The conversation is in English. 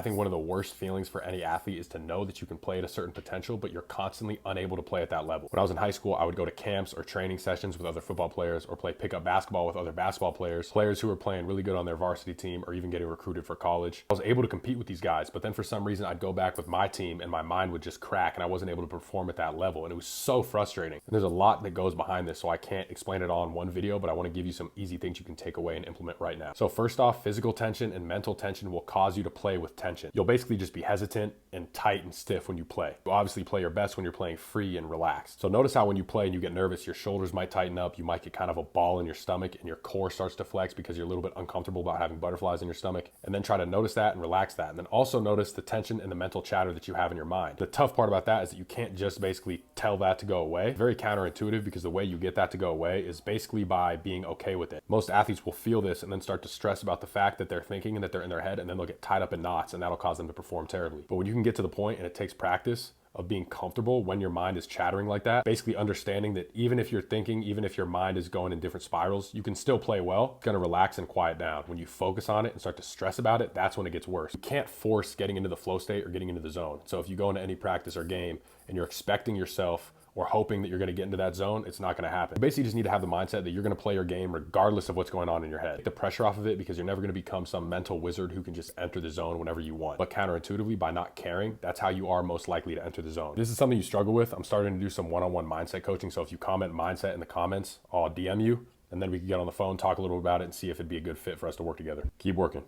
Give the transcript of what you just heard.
I think one of the worst feelings for any athlete is to know that you can play at a certain potential, but you're constantly unable to play at that level. When I was in high school, I would go to camps or training sessions with other football players or play pickup basketball with other basketball players who were playing really good on their varsity team or even getting recruited for college. I was able to compete with these guys, but then for some reason I'd go back with my team and my mind would just crack and I wasn't able to perform at that level. And it was so frustrating. And there's a lot that goes behind this, so I can't explain it all in one video, but I want to give you some easy things you can take away and implement right now. So first off, physical tension and mental tension will cause you to play with tension. You'll basically just be hesitant and tight and stiff when you play. You obviously play your best when you're playing free and relaxed. So notice how when you play and you get nervous, your shoulders might tighten up, you might get kind of a ball in your stomach and your core starts to flex because you're a little bit uncomfortable about having butterflies in your stomach. And then try to notice that and relax that. And then also notice the tension and the mental chatter that you have in your mind. The tough part about that is that you can't just basically tell that to go away. It's very counterintuitive because the way you get that to go away is basically by being okay with it. Most athletes will feel this and then start to stress about the fact that they're thinking and that they're in their head, and then they'll get tied up in knots and that'll cause them to perform terribly. But when you can get to the point, and it takes practice, of being comfortable when your mind is chattering like that, basically understanding that even if you're thinking, even if your mind is going in different spirals, you can still play well. It's gonna relax and quiet down. When you focus on it and start to stress about it, that's when it gets worse. You can't force getting into the flow state or getting into the zone. So if you go into any practice or game and you're expecting yourself or hoping that you're gonna get into that zone, it's not gonna happen. You basically just need to have the mindset that you're gonna play your game regardless of what's going on in your head. Take the pressure off of it because you're never gonna become some mental wizard who can just enter the zone whenever you want. But counterintuitively, by not caring, that's how you are most likely to enter the zone. If this is something you struggle with, I'm starting to do some one-on-one mindset coaching. So if you comment mindset in the comments, I'll DM you and then we can get on the phone, talk a little about it and see if it'd be a good fit for us to work together. Keep working.